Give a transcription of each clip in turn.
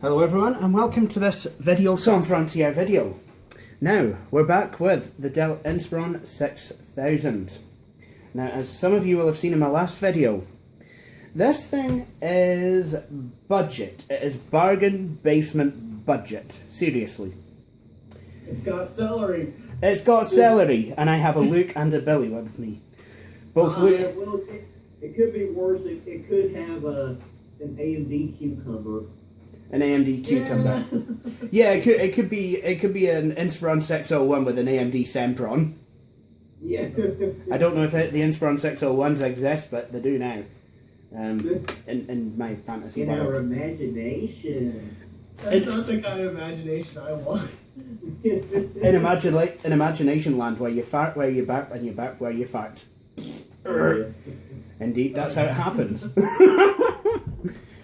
Hello everyone and welcome to this video Sans Frontier video. Now we're back with the Dell Inspiron 6000. Now as some of you will have seen in my last video, this thing is budget. It is bargain basement budget. Seriously. It's got celery. It's got celery and I have a Luke and a Billy with me. Both Luke... Well, it could be worse. It could have an AMD cucumber. An AMD cucumber. Yeah, it could be an Inspiron 601 with an AMD Sempron. Yeah. I don't know if the Inspiron 601s exist, but they do now. In my fantasy world. In our imagination. That's not the kind of imagination I want. In imagination land, where you fart where you burp and you burp where you fart. Indeed, that's how it happens.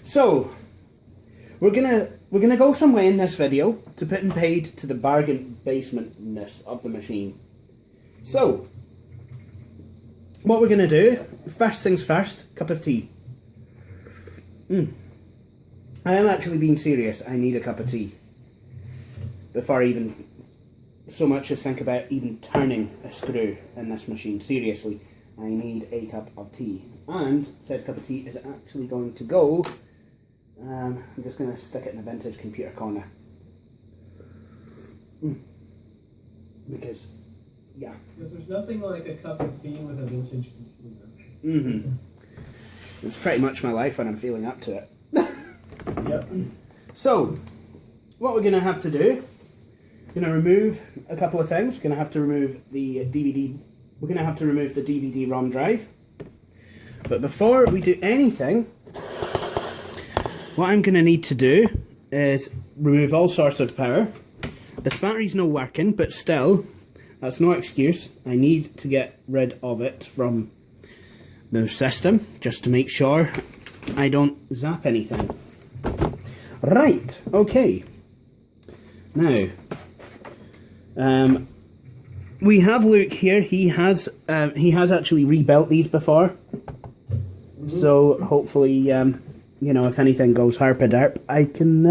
So. We're gonna go some way in this video to put in paid to the bargain basementness of the machine. So, what we're gonna do, first things first, cup of tea. I am actually being serious, I need a cup of tea. Before I even so much as think about even turning a screw in this machine. Seriously, I need a cup of tea. And said cup of tea is actually going to go... I'm just going to stick it in a vintage computer corner. Because, yeah. Because there's nothing like a cup of tea with a vintage computer. It's pretty much my life when I'm feeling up to it. Yep. So, what we're going to have to do, we're going to remove a couple of things. We're going to have to remove the DVD. We're going to have to remove the DVD-ROM drive. But before we do anything, what I'm going to need to do is remove all sorts of power. This battery's not working, but still, that's no excuse. I need to get rid of it from the system, just to make sure I don't zap anything. Right, okay. Now, we have Luke here. He has actually rebuilt these before. So, hopefully... you know, if anything goes harp-a-derp, I can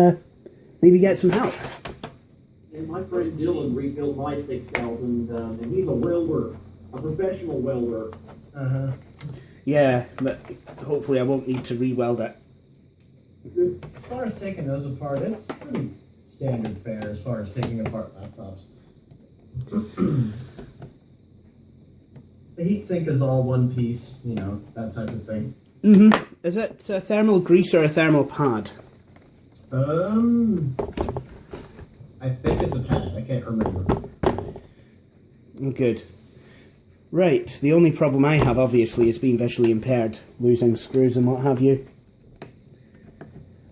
maybe get some help. And my friend Dylan rebuilt my 6000, and he's a welder, a professional welder. Yeah, but hopefully I won't need to re-weld it. As far as taking those apart, it's pretty standard fare as far as taking apart laptops. The heatsink is all one piece, you know, that type of thing. Is it a thermal grease or a thermal pad? I think it's a pad. I can't remember. Oh, good. Right, the only problem I have, obviously, is being visually impaired, losing screws and what have you.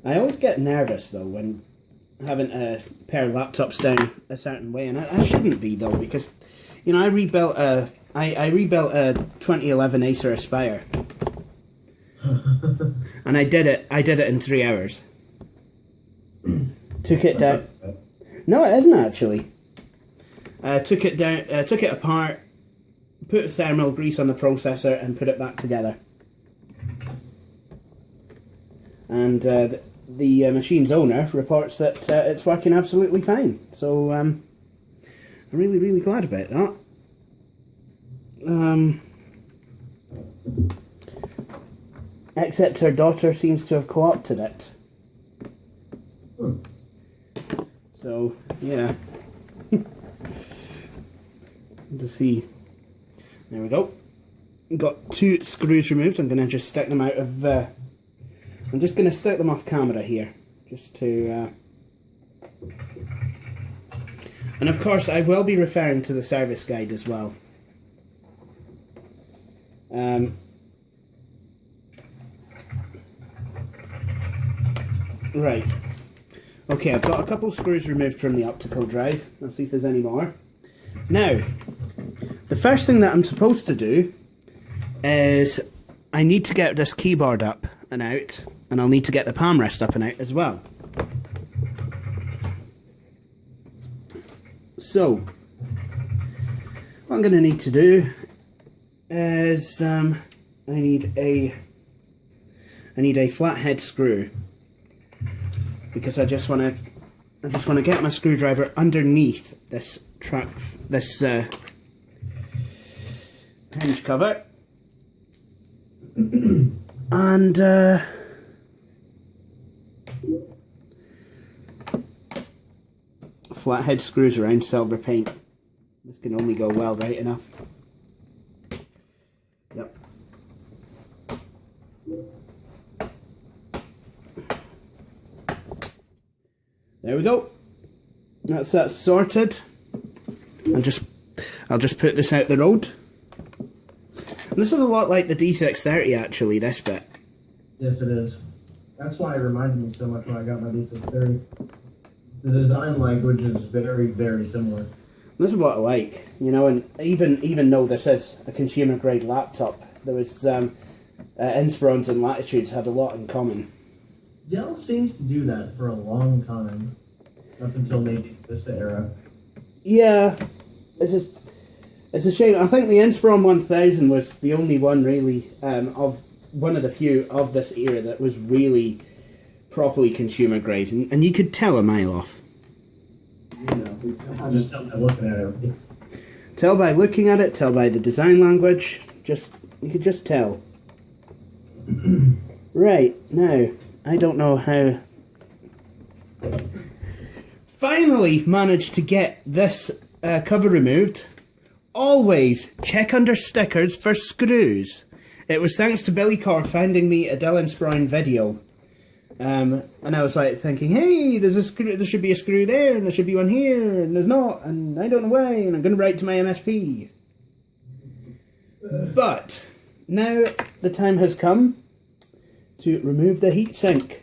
I always get nervous, though, when having to pair laptops down a certain way, and I shouldn't be, though, because, you know, I rebuilt a 2011 Acer Aspire. And I did it in 3 hours. Took it down. No, it isn't actually. Took it down. Took it apart. Put thermal grease on the processor and put it back together. And the machine's owner reports that it's working absolutely fine. So I'm really, really glad about that. Except her daughter seems to have co-opted it. So, yeah. To see. There we go. Got 2 screws removed. I'm going to just stick them out of... I'm just going to stick them off camera here. Just to... And of course, I will be referring to the service guide as well. Right. Okay, I've got a couple screws removed from the optical drive. Let's see if there's any more. Now, the first thing that I'm supposed to do is I need to get this keyboard up and out, and I'll need to get the palm rest up and out as well. So, what I'm going to need to do is I need a flathead screw, because I just want to get my screwdriver underneath this hinge cover, and flathead screws around silver paint. This can only go well right enough. Yep. There we go. That's that sorted. I'll just put this out the road. And this is a lot like the D630 actually, this bit. Yes, it is. That's why it reminded me so much when I got my D630. The design language is very, very similar. This is what I like, you know, and even though this is a consumer grade laptop, there was Inspirons and Latitudes had a lot in common. Dell seems to do that for a long time, up until maybe this era. Yeah, it's a shame. I think the Inspiron 1000 was the only one really, of one of the few of this era that was really properly consumer grade, and you could tell a mile off. You know, just tell by looking at it. Tell by looking at it, tell by the design language, you could just tell. Right, now, I don't know how... Finally managed to get this cover removed. Always check under stickers for screws. It was thanks to Billy Corr finding me a Dell Inspiron video. And I was like thinking, hey, there's a screw, there should be a screw there, and there should be one here, and there's not, and I don't know why, and I'm going to write to my MSP. But now the time has come to remove the heatsink.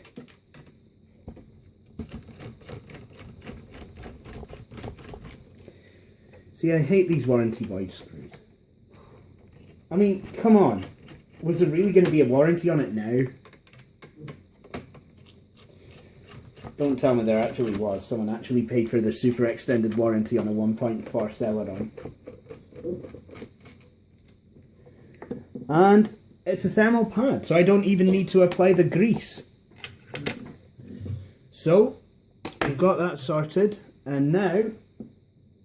See, I hate these warranty void screws. I mean, come on. Was there really going to be a warranty on it now? Don't tell me there actually was. Someone actually paid for the super extended warranty on a 1.4 Celeron. And it's a thermal pad, so I don't even need to apply the grease. So, we've got that sorted, and now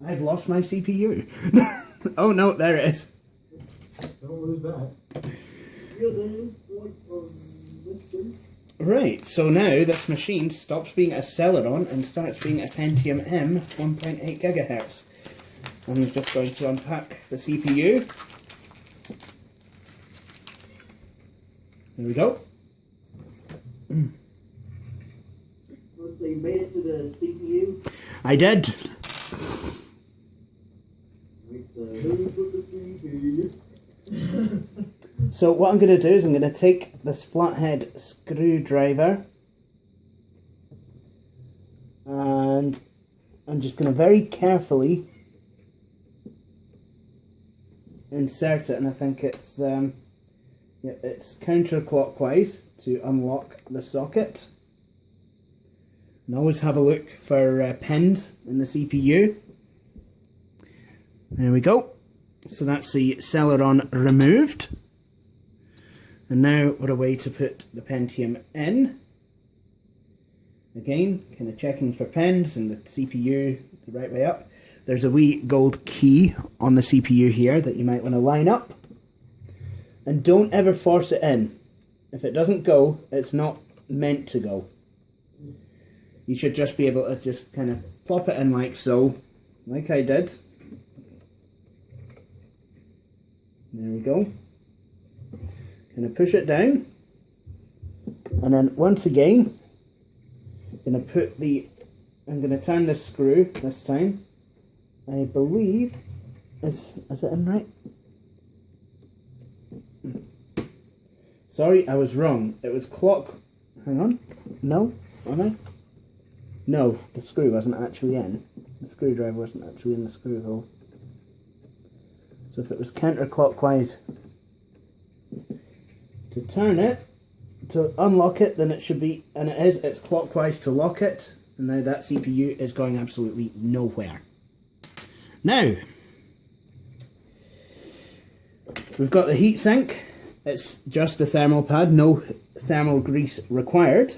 I've lost my CPU. Oh no, there it is. Don't lose that. Right, so now this machine stops being a Celeron and starts being a Pentium M 1.8 GHz. I'm just going to unpack the CPU. There we go. So you made it to the CPU? I did. So who put the CPU? So what I'm going to do is I'm going to take this flathead screwdriver and I'm just going to very carefully insert it, and I think it's it's counterclockwise to unlock the socket. And always have a look for pins in the CPU. There we go. So that's the Celeron removed. And now we're away to put the Pentium in. Again, kind of checking for pins and the CPU the right way up. There's a wee gold key on the CPU here that you might want to line up. And don't ever force it in. If it doesn't go, it's not meant to go. You should just be able to just kind of plop it in like so, like I did. There we go. Kind of push it down, and then once again, I'm going to turn this screw this time. I believe is it in right? Sorry, I was wrong. It was clock... Hang on. No? Am I? No, the screw wasn't actually in. The screwdriver wasn't actually in the screw hole. So if it was counterclockwise to turn it, to unlock it, then it should be, and it is, it's clockwise to lock it, and now that CPU is going absolutely nowhere. Now, we've got the heatsink. It's just a thermal pad, no thermal grease required.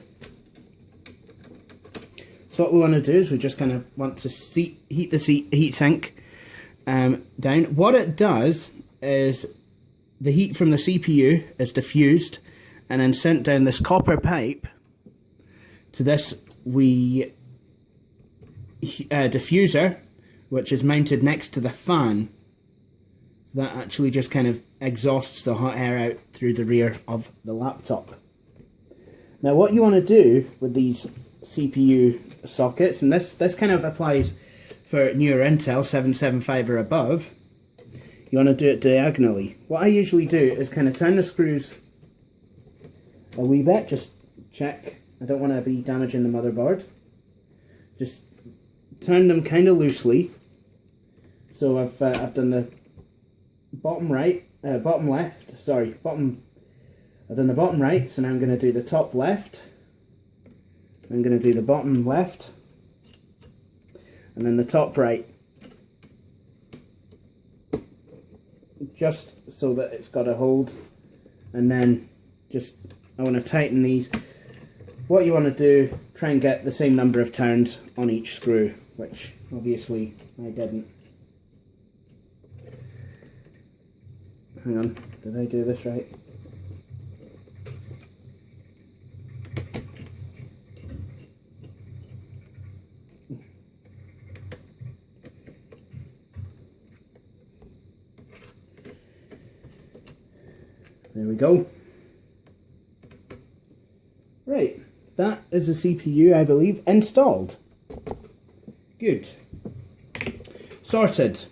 So what we want to do is we just kind of want to heat the heatsink down. What it does is the heat from the CPU is diffused and then sent down this copper pipe to this diffuser, which is mounted next to the fan. So that actually just kind of exhausts the hot air out through the rear of the laptop. Now what you want to do with these CPU sockets, and this kind of applies for newer Intel 775 or above, you want to do it diagonally. What I usually do is kind of turn the screws a wee bit, just check, I don't want to be damaging the motherboard. Just turn them kind of loosely. So I've done the bottom right, bottom left, sorry, I've done the bottom right, so now I'm going to do the top left. I'm going to do the bottom left, and then the top right, just so that it's got a hold, and then just, I want to tighten these. What you want to do, try and get the same number of turns on each screw, which obviously I didn't. Hang on, did I do this right? There we go. Right, that is a CPU, I believe, installed. Good. Sorted.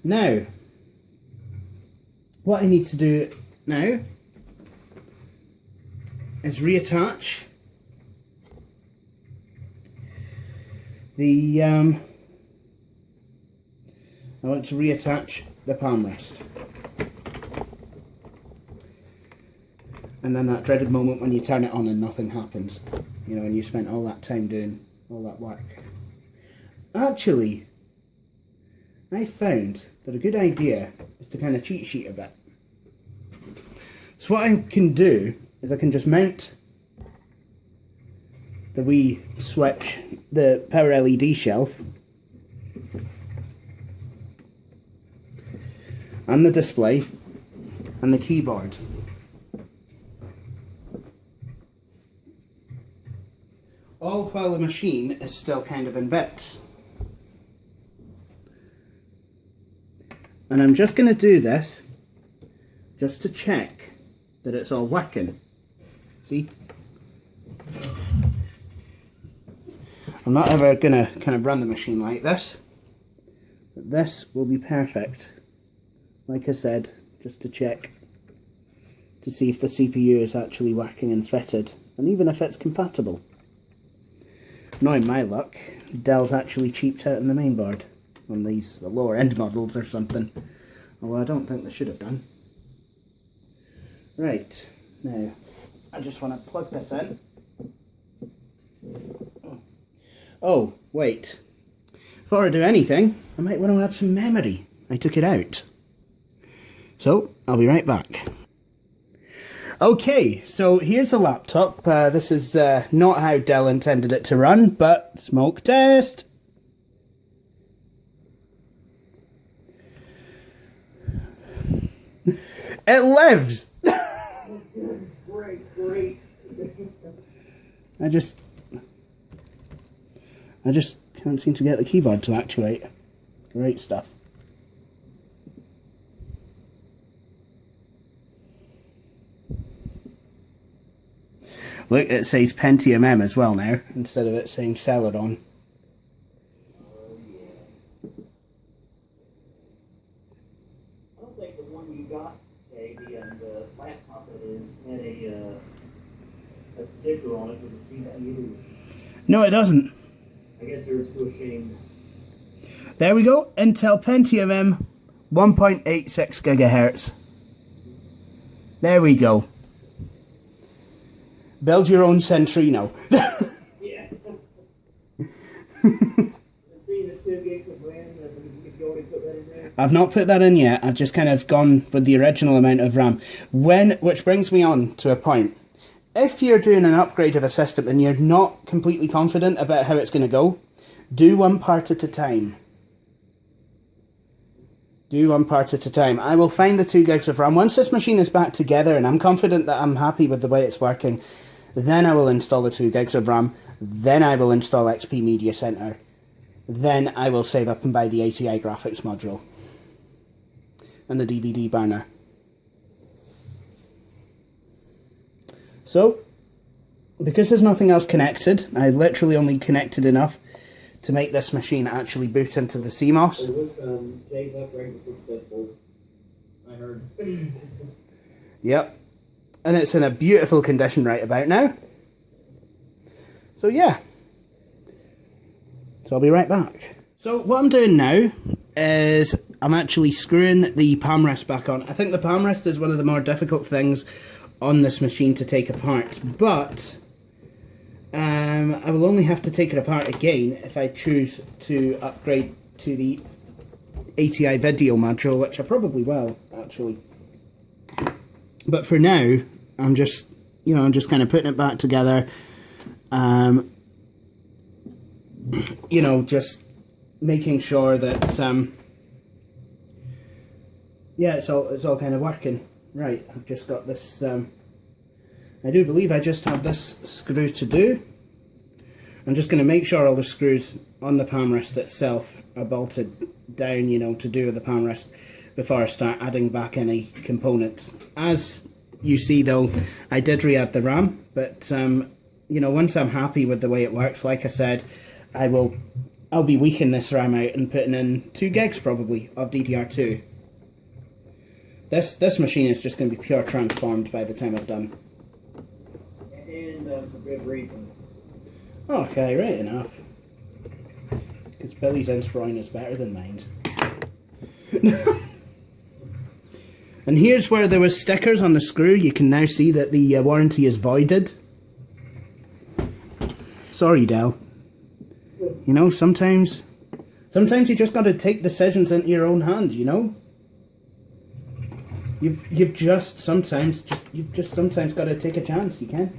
Now, what I need to do now is reattach the, I want to reattach the palm rest. And then that dreaded moment when you turn it on and nothing happens. You know, and you spent all that time doing all that work. Actually, I found that a good idea is to kind of cheat sheet a bit. So what I can do is I can just mount the wee switch, the power LED shelf, and the display, and the keyboard. All while the machine is still kind of in bits. And I'm just going to do this just to check that it's all working. See? I'm not ever going to kind of run the machine like this, but this will be perfect. Like I said, just to check to see if the CPU is actually working and fitted, and even if it's compatible. Knowing my luck, Dell's actually cheaped out on the mainboard on these the lower end models or something, although I don't think they should have done. Right, now I just want to plug this in. Oh, wait, before I do anything, I might want to add some memory. I took it out. So, I'll be right back. Okay, so here's a laptop. This is not how Dell intended it to run, but smoke test. It lives! Great. I just can't seem to get the keyboard to actuate. Great stuff. Look, it says Pentium M as well now, instead of it saying Celeron. Oh, yeah. I don't think the one you got Okay, the laptop that is had a sticker on it with a CPU. No, it doesn't. I guess they're too ashamed. There we go. Intel Pentium M, 1.86 gigahertz. There we go. Build your own Centrino. Yeah. Seeing the 2 gigs of RAM, if you already put that in there? I've not put that in yet. I've just kind of gone with the original amount of RAM. Which brings me on to a point. If you're doing an upgrade of a system and you're not completely confident about how it's going to go, do one part at a time. Do one part at a time. I will find the 2 gigs of RAM. Once this machine is back together and I'm confident that I'm happy with the way it's working, then I will install the 2 gigs of RAM. Then I will install XP Media Center. Then I will save up and buy the ATI graphics module. And the DVD burner. So, because there's nothing else connected, I literally only connected enough to make this machine actually boot into the CMOS. So look, Jay's upgrade was successful. I heard. Yep. And it's in a beautiful condition right about now. So yeah. So I'll be right back. So what I'm doing now is I'm actually screwing the palm rest back on. I think the palm rest is one of the more difficult things on this machine to take apart, but I will only have to take it apart again if I choose to upgrade to the ATI video module, which I probably will, actually. But for now, I'm just, kind of putting it back together. Just making sure that, yeah, it's all kind of working. Right, I've just got this, I do believe I just have this screw to do. I'm just going to make sure all the screws on the palm rest itself are bolted down, to do with the palm rest before I start adding back any components. As you see though, I did re-add the RAM, but once I'm happy with the way it works, like I said, I'll be weakening this RAM out and putting in 2 gigs probably of DDR2. This machine is just going to be pure transformed by the time I've done. And for good reason. Okay, right enough. Because Billy's Inspiron is better than mine. And here's where there was stickers on the screw. You can now see that the warranty is voided. Sorry, Dell. Sometimes you just got to take decisions into your own hand, You've just sometimes got to take a chance. You can.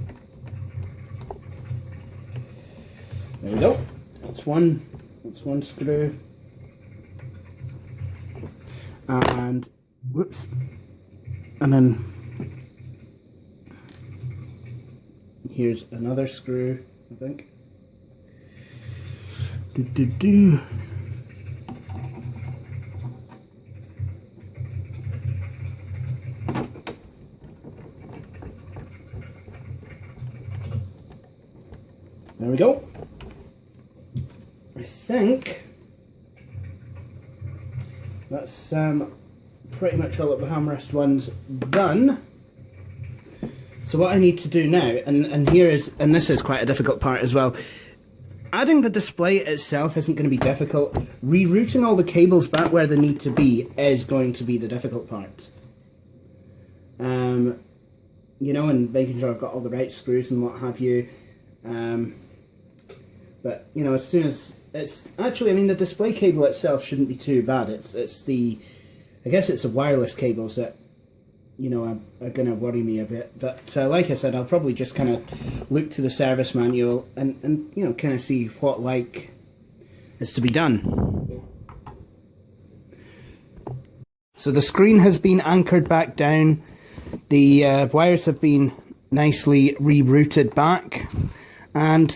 There we go. That's one screw. And whoops. And then here's another screw, I think. There we go. I think that's pretty much all of the ham rest ones done. So what I need to do now, and this is quite a difficult part as well. Adding the display itself isn't going to be difficult. Rerouting all the cables back where they need to be is going to be the difficult part. And making sure I've got all the right screws and what have you. But as soon as it's actually, the display cable itself shouldn't be too bad. I guess it's the wireless cables that are going to worry me a bit. But like I said, I'll probably just kind of look to the service manual and kind of see what is to be done. So the screen has been anchored back down. The wires have been nicely rerouted back, and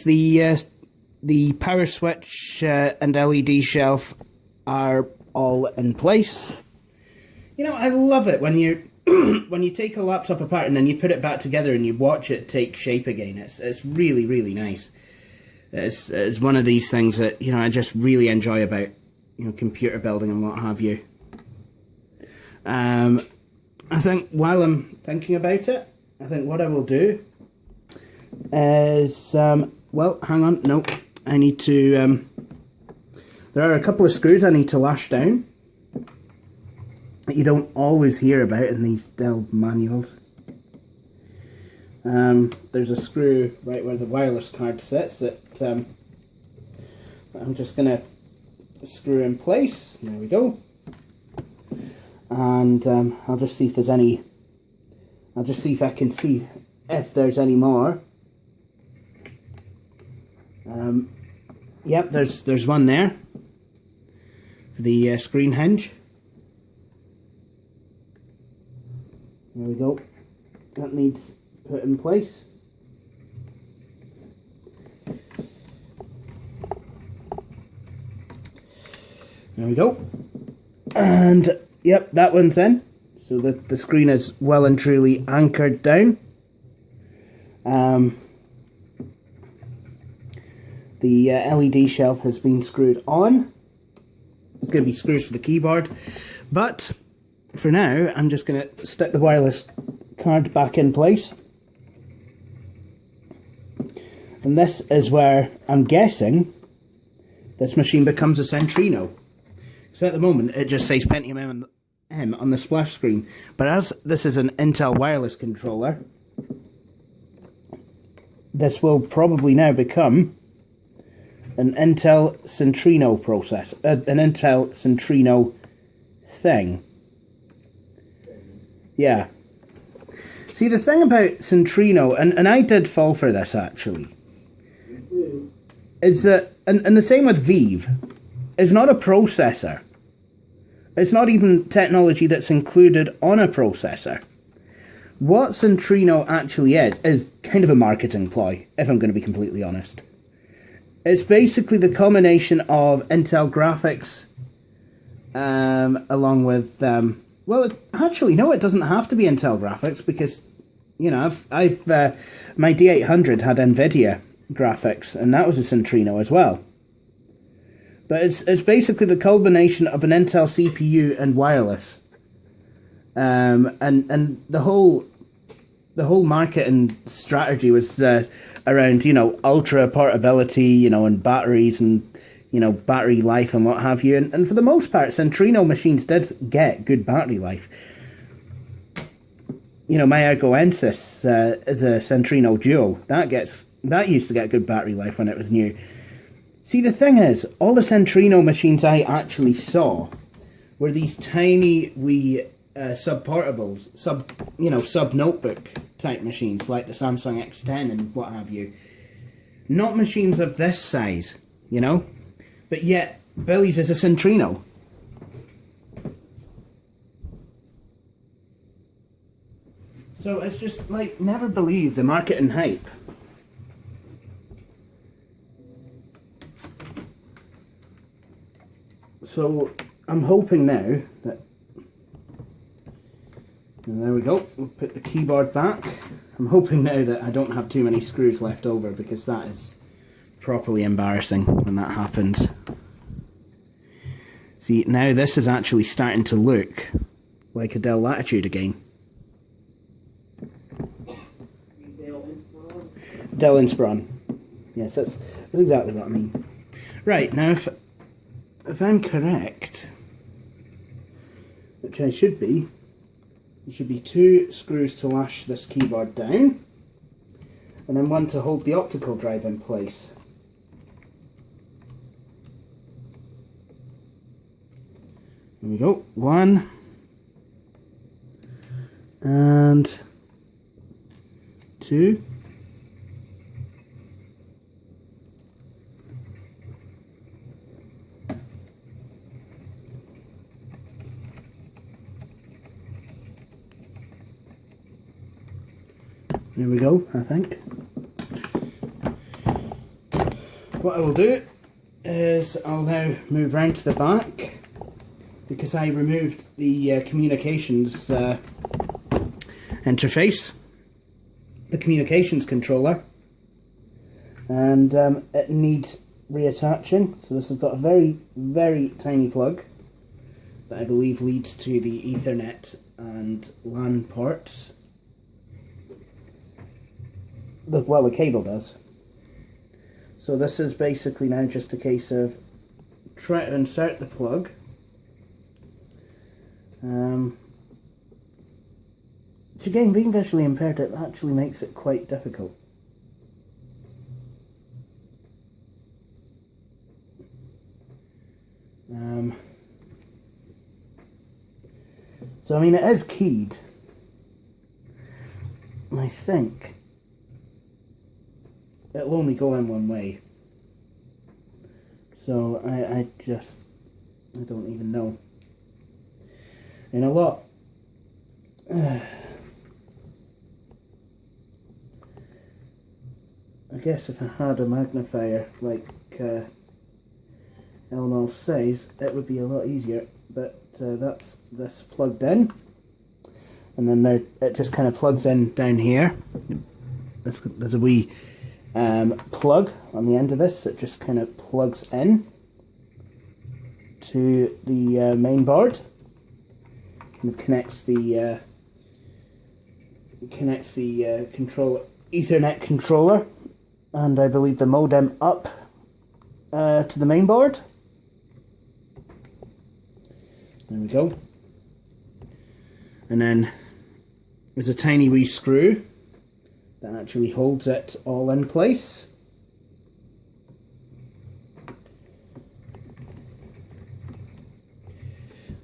the power switch and LED shelf are all in place. I love it when you when you take a laptop apart and then you put it back together and you watch it take shape again. It's really, really nice. It's one of these things that I just really enjoy about computer building and what have you. I think while I'm thinking about it, I think what I will do is, well, hang on, no, I need to, there are a couple of screws I need to lash down that you don't always hear about in these Dell manuals. There's a screw right where the wireless card sits that I'm just going to screw in place. There we go. And I'll just see if there's any, I'll just see if I can see if there's any more. Yep, there's one there for the screen hinge. There we go. That needs put in place. There we go. And yep, that one's in. So the screen is well and truly anchored down. The LED shelf has been screwed on. It's going to be screws for the keyboard. But for now, I'm just going to stick the wireless card back in place. And this is where I'm guessing this machine becomes a Centrino. So at the moment it just says Pentium M on the splash screen, but as this is an Intel wireless controller, this will probably now become an Intel Centrino process, an Intel Centrino thing. Yeah. See, the thing about Centrino, and I did fall for this actually, is that, and the same with Vive, is not a processor. It's not even technology that's included on a processor. What Centrino actually is kind of a marketing ploy, if I'm going to be completely honest. It's basically the combination of Intel graphics, along with, well, actually, no, it doesn't have to be Intel graphics, because, you know, my D800 had NVIDIA graphics, and that was a Centrino as well. But it's basically the combination of an Intel CPU and wireless, and the whole marketing strategy was around, you know, ultra portability, you know, and batteries and, you know, battery life and what have you. And for the most part, Centrino machines did get good battery life. You know, my Ergoensis is a Centrino Duo. That used to get good battery life when it was new. See, the thing is, all the Centrino machines I actually saw were these tiny wee sub-portables, sub-notebook type machines, like the Samsung X10 and what have you. Not machines of this size, you know? But yet, Billy's is a Centrino. So it's just, like, never believe the marketing hype. So I'm hoping now that, and there we go, we'll put the keyboard back. I'm hoping now that I don't have too many screws left over, because that is properly embarrassing when that happens. See, now this is actually starting to look like a Dell Latitude again. Dell Inspiron. Yes, that's exactly what I mean. Right, now if I'm correct, which I should be, there should be 2 screws to lash this keyboard down, and then 1 to hold the optical drive in place. There we go, 1, and 2. There we go, I think. What I will do is I'll now move round to the back, because I removed the communications interface, the communications controller, and it needs reattaching. So this has got a very, very tiny plug that I believe leads to the Ethernet and LAN ports. Well, the cable does. So this is basically now just a case of trying to insert the plug. Again, being visually impaired, it actually makes it quite difficult. So I mean, it is keyed. I think it'll only go in one way. So I don't even know. And a lot. I guess if I had a magnifier like Elmo says, it would be a lot easier. But that's this plugged in, and then there, it just kind of plugs in down here. There's a wee plug on the end of this that just kind of plugs in to the main board. Kind of connects the controller, Ethernet controller, and I believe the modem up to the main board. There we go. And then there's a tiny wee screw that actually holds it all in place.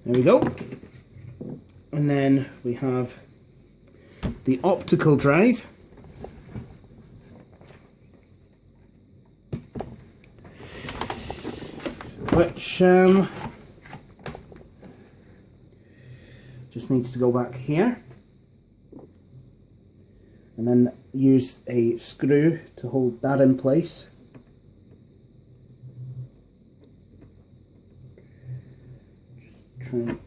There we go. And then we have the optical drive. Which just needs to go back here. And then use a screw to hold that in place. Just try and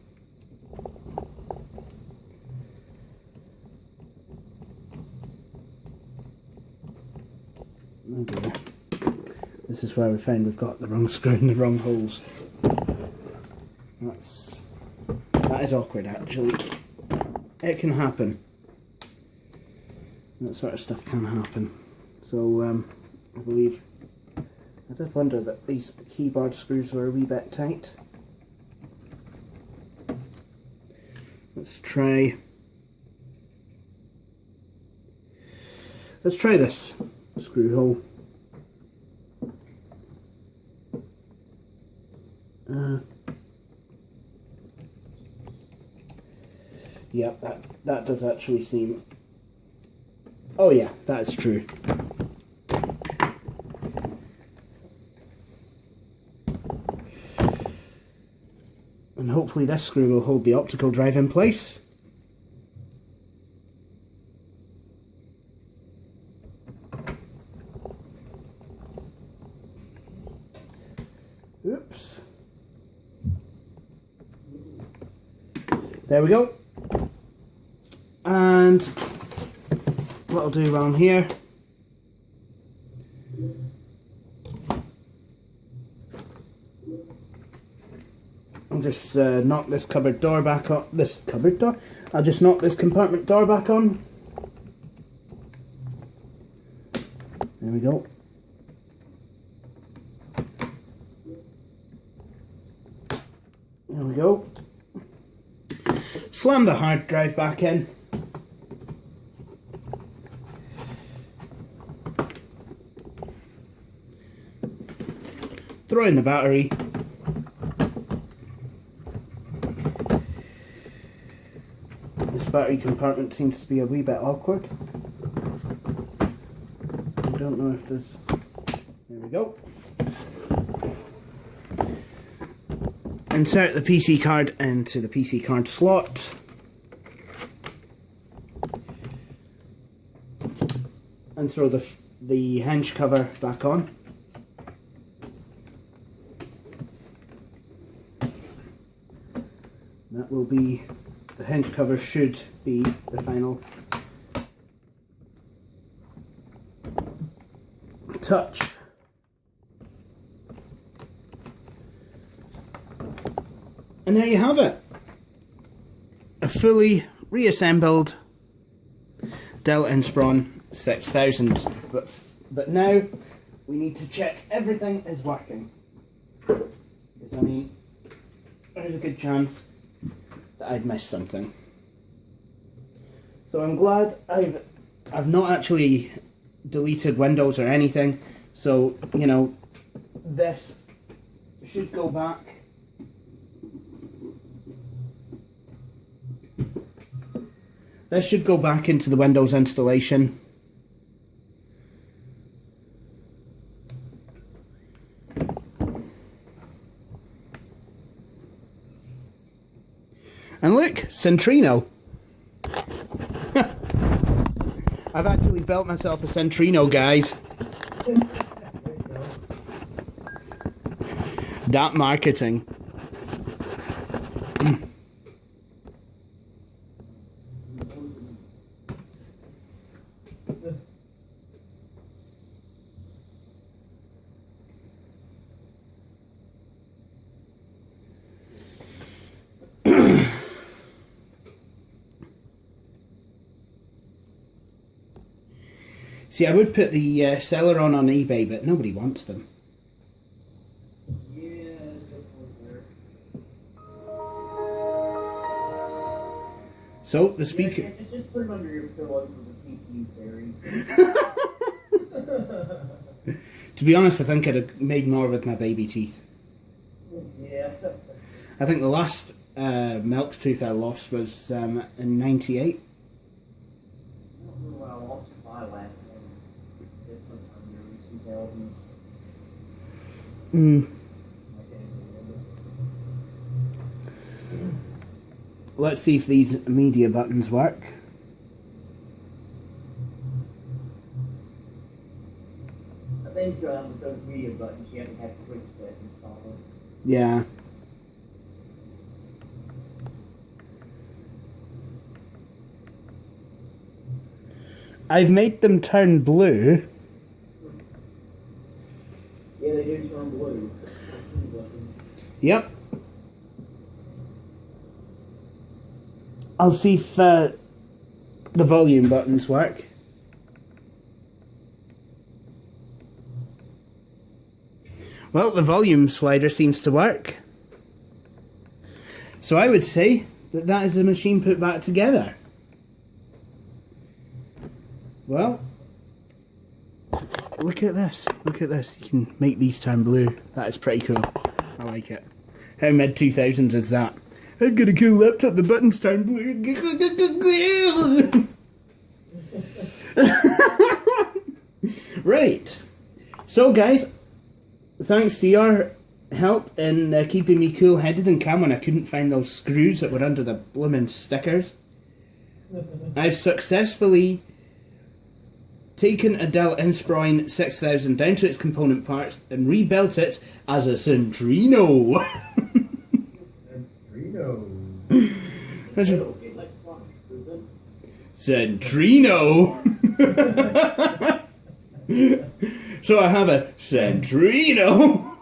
okay. This is where we find we've got the wrong screw in the wrong holes. That is awkward, actually. It can happen. That sort of stuff can happen. So I believe I did wonder that these keyboard screws were a wee bit tight. Let's try this screw hole. Yep, that does actually seem... Oh yeah, that is true. And hopefully this screw will hold the optical drive in place. Oops. There we go. And what I'll do around here, I'll just knock this cupboard door back on. I'll just knock this compartment door back on. There we go. There we go. Slam the hard drive back in. Throw in the battery. This battery compartment seems to be a wee bit awkward. I don't know if there's... There we go. Insert the PC card into the PC card slot. And throw the hinge cover back on. That will be, the hinge cover should be the final touch. And there you have it. A fully reassembled Dell Inspiron 6000. But now we need to check everything is working. Because I mean, there's a good chance that I've missed something. So I'm glad I've not actually deleted Windows or anything. So, you know, this should go back. This should go back into the Windows installation. And look, Centrino. I've actually built myself a Centrino, guys. That marketing. See, I would put the Celeron on eBay, but nobody wants them. Yeah, definitely there. So, the speaker... Yeah, just put it under your pillow for the CPU fairy. To be honest, I think I'd have made more with my baby teeth. Yeah. I think the last milk tooth I lost was in '98. I don't know when I lost my last one. I guess sometime in the early 2000s. Mm. I can't remember. Let's see if these media buttons work. I think with those media buttons, you have to have quick set installed. Yeah. I've made them turn blue. Yeah, they do turn blue. Yep. I'll see if the volume buttons work. Well, the volume slider seems to work. So I would say that that is a machine put back together. Well, look at this. Look at this. You can make these turn blue. That is pretty cool. I like it. How mid-2000s is that? I've got a cool laptop, the buttons turn blue. Right. So, guys, thanks to your help in keeping me cool-headed and calm when I couldn't find those screws that were under the blooming stickers, I've successfully taken a Dell Inspiron 6000 down to its component parts and rebuilt it as a Centrino. Centrino. So I have a Centrino.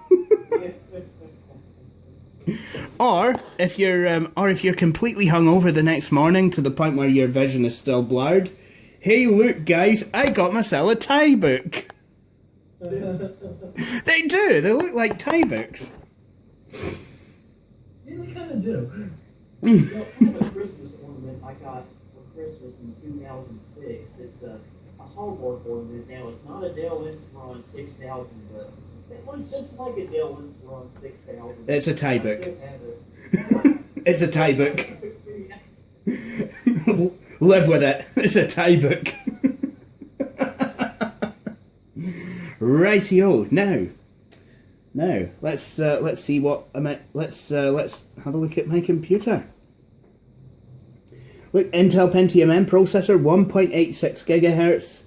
Or if you're completely hungover the next morning to the point where your vision is still blurred, hey, look, guys, I got myself a tie book. They do. They look like tie books. Yeah, they kind of do. Well, I have a Christmas ornament I got for Christmas in 2006. It's a Hallmark ornament now. It's not a Dell Inspiron 6000, but it looks just like a Dell Inspiron 6000. It's a tie book. I still have it. It's a tie book. Live with it. It's a tie book. Rightio. Now, let's see what I meant. Let's have a look at my computer. Look, Intel Pentium M processor, 1.86 gigahertz,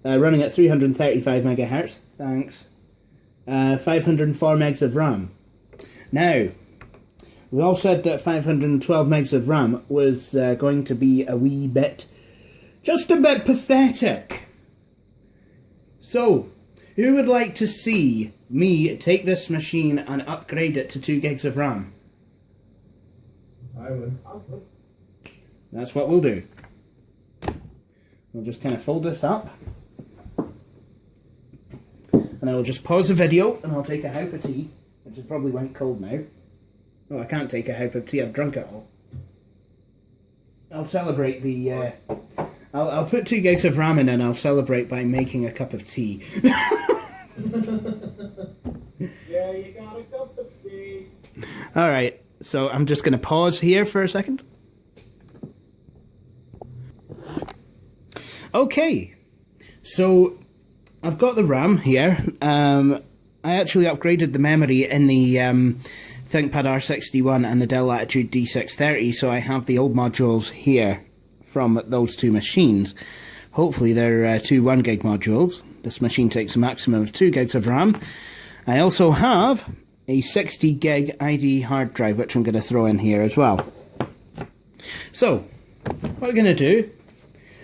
running at 335 megahertz. Thanks. 504 megs of RAM. Now, we all said that 512 megs of RAM was going to be a wee bit, just a bit pathetic. So, who would like to see me take this machine and upgrade it to 2 gigs of RAM? I would. That's what we'll do. We'll just kind of fold this up. And I will just pause the video and I'll take a hip of tea, which is probably went cold now. Oh, I can't take a hip of tea, I've drunk it all. I'll celebrate the... I'll put 2 gigs of RAM in and I'll celebrate by making a cup of tea. Yeah, you got a cup of tea. Alright, so I'm just going to pause here for a second. Okay, so I've got the RAM here. I actually upgraded the memory in the ThinkPad R61 and the Dell Latitude D630, so I have the old modules here from those 2 machines. Hopefully they're 2 1 gig modules. This machine takes a maximum of 2 gigs of RAM. I also have a 60 gig ID hard drive, which I'm going to throw in here as well. So, what we're going to do,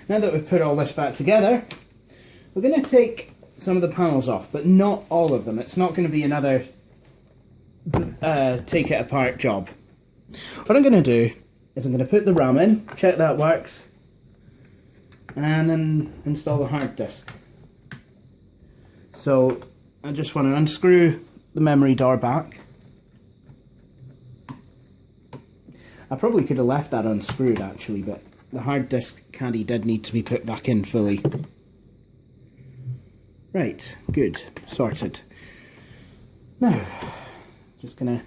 now that we've put all this back together, we're going to take some of the panels off, but not all of them. It's not going to be another take it apart job. What I'm going to do is I'm going to put the RAM in, check that works, and then install the hard disk. So I just want to unscrew the memory door back. I probably could have left that unscrewed actually, but the hard disk caddy did need to be put back in fully. Right, good, sorted. Now, just gonna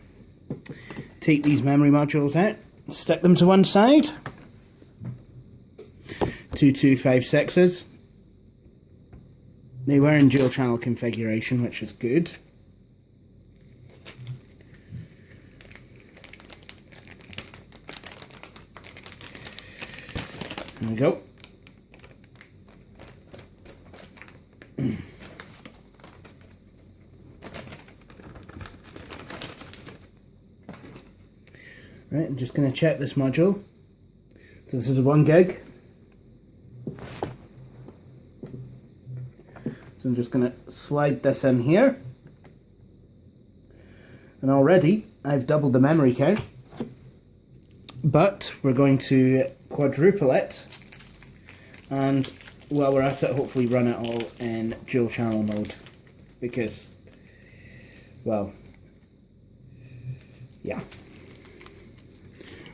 take these memory modules out, stick them to one side. 2 256s. They were in dual channel configuration, which is good. There we go. Right, I'm just going to check this module. So this is a 1 gig. So I'm just going to slide this in here. And already I've doubled the memory count. But we're going to quadruple it. And while we're at it, hopefully run it all in dual channel mode. Because, well, yeah.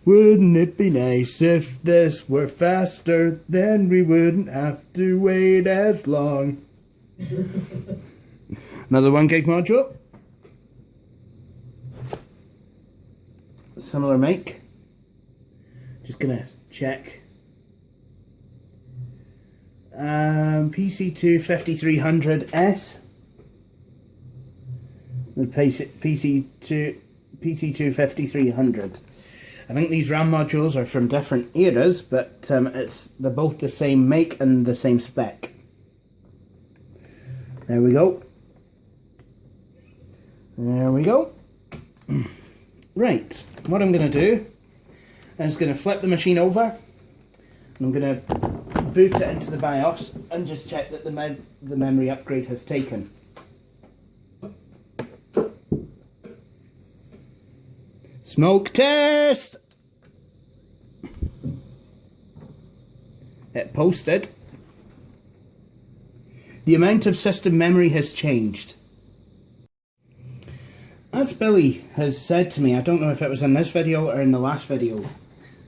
Wouldn't it be nice if this were faster, then we wouldn't have to wait as long. Another 1 gig module. Similar make. Just gonna check. PC2 5300S. The PC2 5300. I think these RAM modules are from different eras, but they're both the same make and the same spec. There we go. There we go. Right, what I'm going to do is going to flip the machine over, and I'm going to boot it into the BIOS and just check that the memory upgrade has taken. Smoke test! It posted. The amount of system memory has changed. As Billy has said to me, I don't know if it was in this video or in the last video,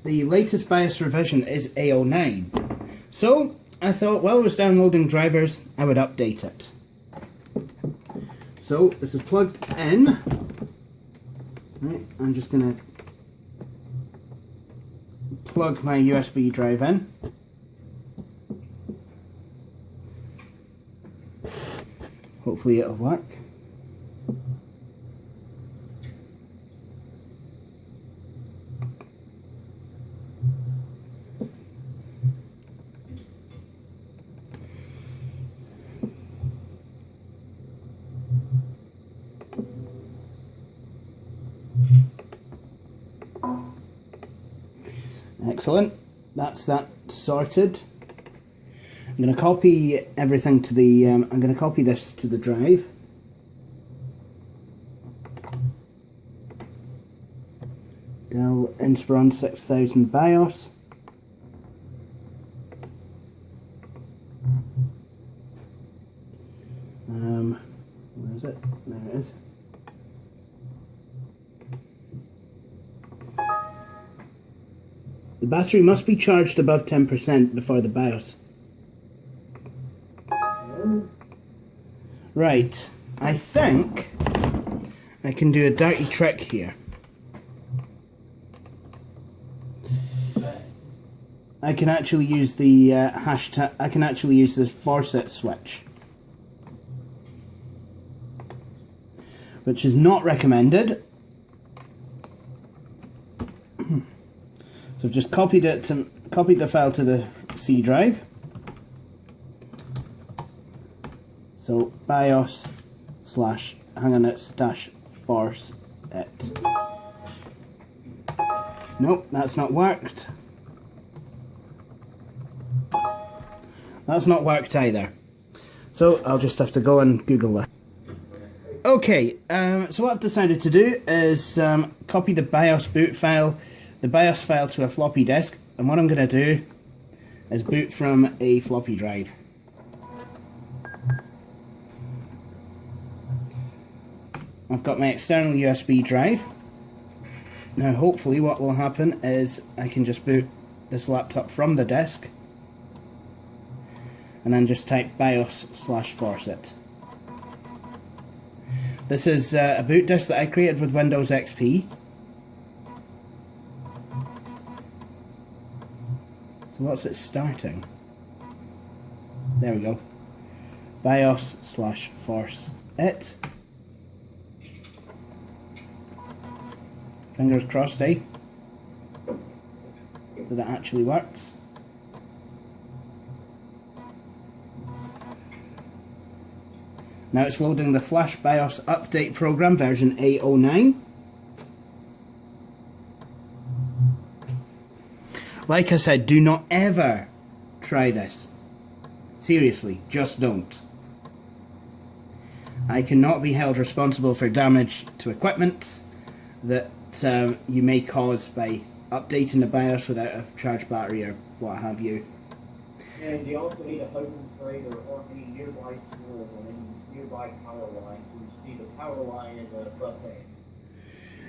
the latest BIOS revision is A09. So I thought while I was downloading drivers, I would update it. So this is plugged in. Right, I'm just going to plug my USB drive in. Hopefully it'll work. Excellent. That's that sorted. I'm going to copy everything to the. I'm going to copy this to the drive. Dell Dell Inspiron 6000 BIOS. Where is it? There it is. The battery must be charged above 10% before the BIOS. Right, I think I can do a dirty trick here. I can actually use the hashtag. I can actually use the force-it switch, which is not recommended. So I've just copied the file to the C drive. So BIOS slash hang on it's dash force it. Nope, that's not worked. That's not worked either. So I'll just have to go and Google that. Okay, so what I've decided to do is copy the BIOS boot file, the BIOS file to a floppy disk, and what I'm going to do is boot from a floppy drive. I've got my external USB drive. Now hopefully what will happen is I can just boot this laptop from the disk and then just type BIOS slash force it. This is a boot disk that I created with Windows XP. So what's it starting? There we go. BIOS slash force it. Fingers crossed, eh? That it actually works. Now it's loading the Flash BIOS update program version A09. Like I said, do not ever try this. Seriously, just don't. I cannot be held responsible for damage to equipment that you may cause by updating the BIOS without a charged battery or what have you. And you also need a home freighter or any nearby schools or any nearby power lines. So you see the power line is a buffet.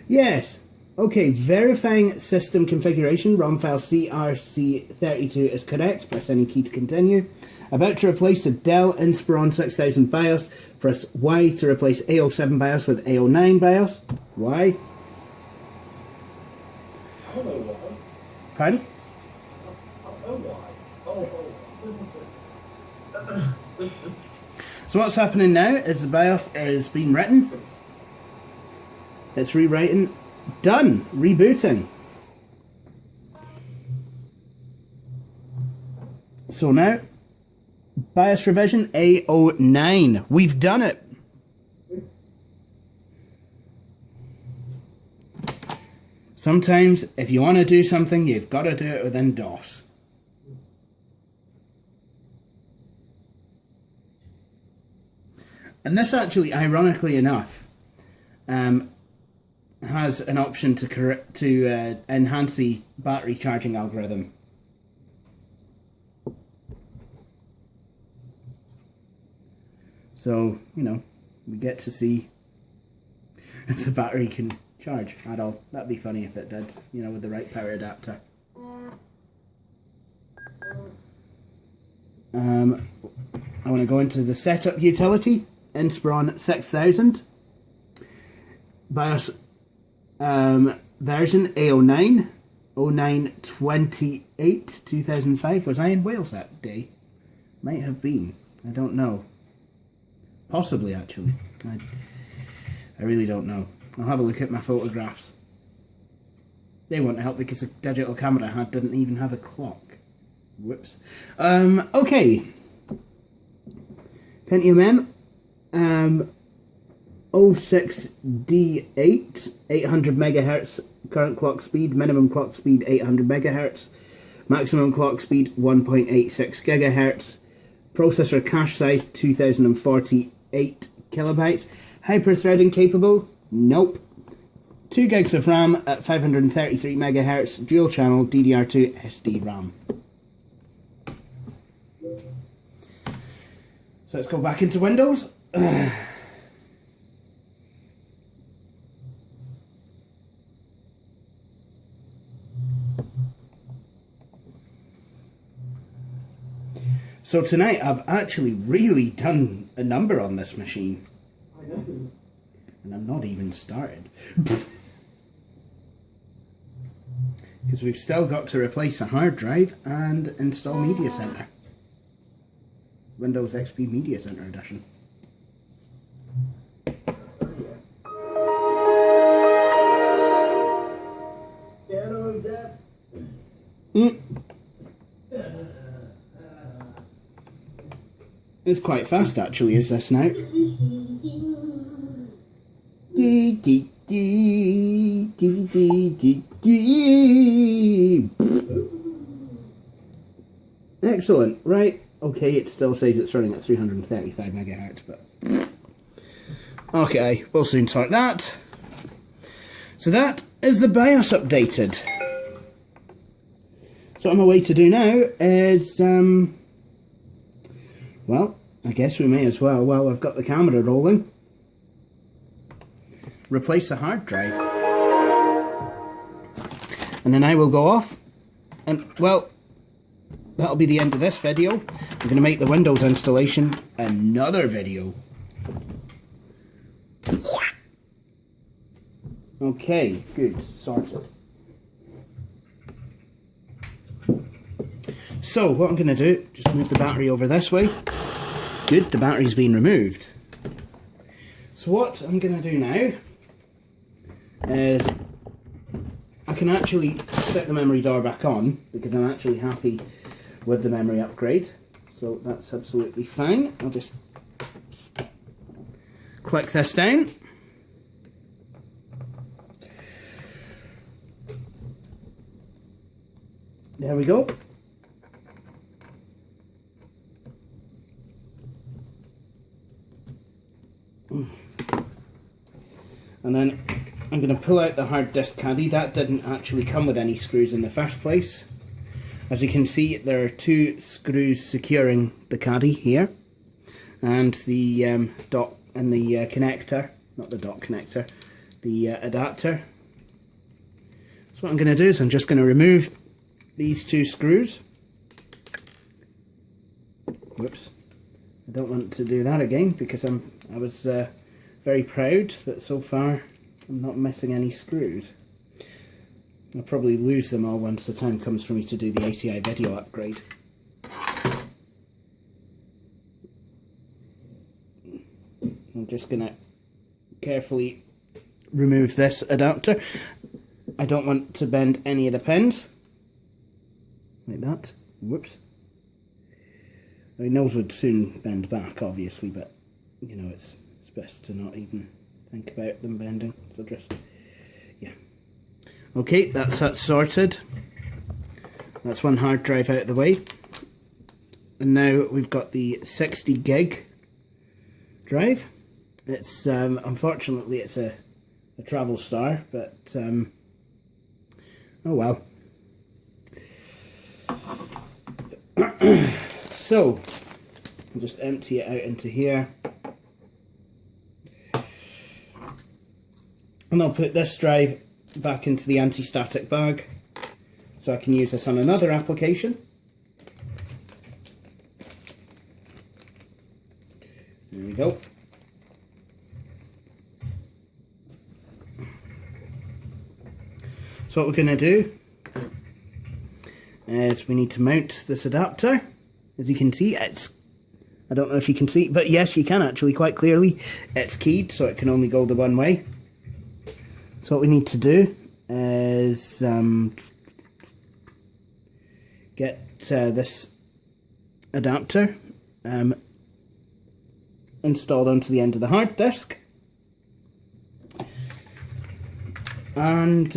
Yes. Okay, verifying system configuration. ROM file CRC32 is correct. Press any key to continue. About to replace the Dell Inspiron 6000 BIOS. Press Y to replace A07 BIOS with A09 BIOS. Y. I don't know why. Pardon? I don't know why. So what's happening now is the BIOS is being written. It's rewriting. Done. Rebooting. So now, BIOS revision A09. We've done it. Sometimes, if you want to do something, you've got to do it within DOS. And this actually, ironically enough, has an option to enhance the battery charging algorithm. So, you know, we get to see if the battery can charge at all. That'd be funny if it did, you know, with the right power adapter. I want to go into the setup utility, Inspiron 6000, BIOS version A09, 09/28 2005. Was I in Wales that day? Might have been. I don't know. Possibly, actually. I really don't know. I'll have a look at my photographs. They won't help because the digital camera I had didn't even have a clock. Whoops. Okay. Pentium M. 06D8, 800 megahertz current clock speed, minimum clock speed 800 megahertz, maximum clock speed 1.86 gigahertz, processor cache size 2048 kilobytes, hyper-threading capable, nope, 2 gigs of RAM at 533 megahertz, dual channel DDR2 SD RAM. So let's go back into Windows. So tonight I've actually really done a number on this machine. I know. And I'm not even started. Because we've still got to replace the hard drive and install Media Center. Windows XP Media Center Edition. Piano of death. It's quite fast actually, is this now? Excellent, right. Okay, it still says it's running at 335 megahertz, but... Okay, we'll soon sort that. So that is the BIOS updated. So what I'm away to do now is, well, I guess we may as well, while I've got the camera rolling, replace the hard drive. And then I will go off, and, well, that'll be the end of this video. I'm going to make the Windows installation another video. Okay, good, sorted. So, what I'm going to do, just move the battery over this way. Good, the battery's been removed. So what I'm going to do now is I can actually set the memory door back on because I'm actually happy with the memory upgrade. So that's absolutely fine. I'll just click this down. There we go. And then I'm going to pull out the hard disk caddy. That didn't actually come with any screws in the first place. As you can see, there are 2 screws securing the caddy here, and the dock and the connector, not the dock connector, the adapter. So what I'm going to do is I'm just going to remove these 2 screws. Whoops. I don't want to do that again because I was very proud that so far I'm not missing any screws. I'll probably lose them all once the time comes for me to do the ATI video upgrade. I'm just going to carefully remove this adapter. I don't want to bend any of the pins. Like that. Whoops. I mean, those would soon bend back, obviously, but, you know, it's best to not even think about them bending. So just, yeah. Okay, that's that sorted. That's one hard drive out of the way. And now we've got the 60 gig drive. It's, unfortunately, it's a Travel Star, but, oh well. So, I'll just empty it out into here. And I'll put this drive back into the anti-static bag, so I can use this on another application. There we go. So what we're going to do is we need to mount this adapter. As you can see, it's, I don't know if you can see, but yes, you can actually quite clearly. It's keyed, so it can only go the one way. So what we need to do is get this adapter installed onto the end of the hard disk, and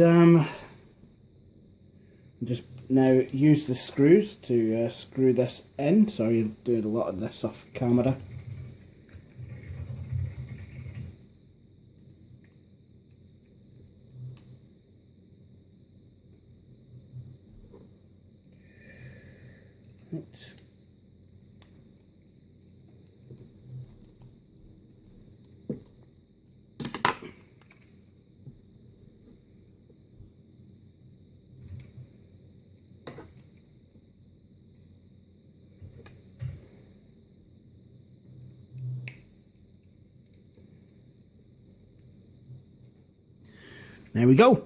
just now use the screws to screw this in. Sorry, I'm doing a lot of this off camera. Right. There we go.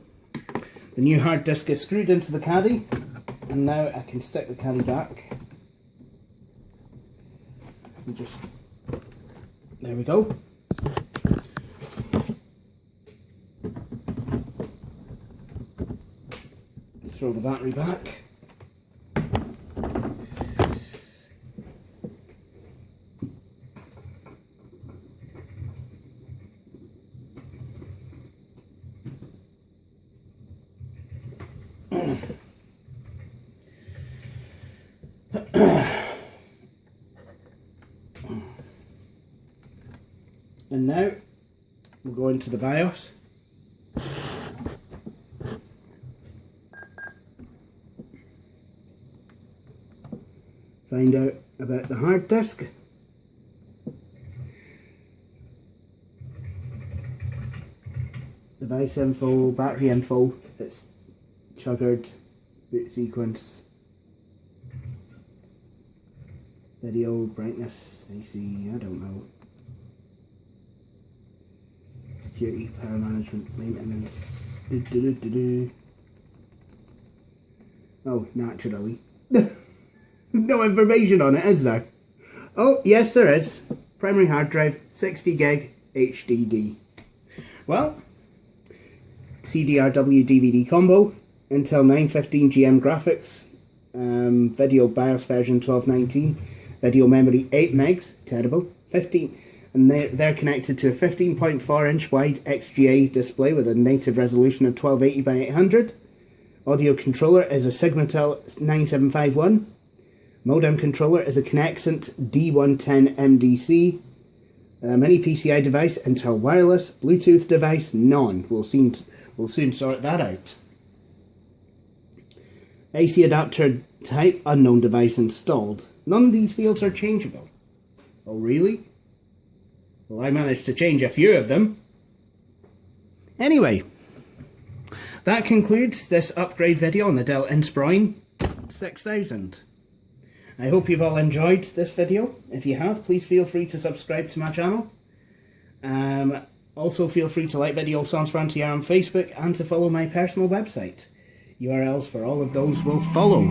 The new hard disk is screwed into the caddy, and now I can stick the caddy back. And just, there we go. Throw the battery back. And now we'll go into the BIOS. Find out about the hard disk. Device info, battery info, it's chuggered, boot sequence, video, brightness, AC, I don't know. Security, power management, maintenance, Oh, naturally. No information on it, is there? Oh, yes there is. Primary hard drive, 60 gig HDD. Well, CDRW DVD combo, Intel 915 GM graphics, video BIOS version 1219, video memory 8 megs, terrible, 15, and they're connected to a 15.4 inch wide XGA display with a native resolution of 1280 by 800. Audio controller is a Sigmatel 9751. Modem controller is a Connexent D110 MDC. Mini PCI device, Intel wireless. Bluetooth device, none. We'll soon sort that out. AC adapter type, unknown device installed. None of these fields are changeable. Oh really? Well, I managed to change a few of them. Anyway, that concludes this upgrade video on the Dell Inspiron 6000. I hope you've all enjoyed this video. If you have, please feel free to subscribe to my channel. Also feel free to like Video Sans Frontier on Facebook and to follow my personal website. URLs for all of those will follow.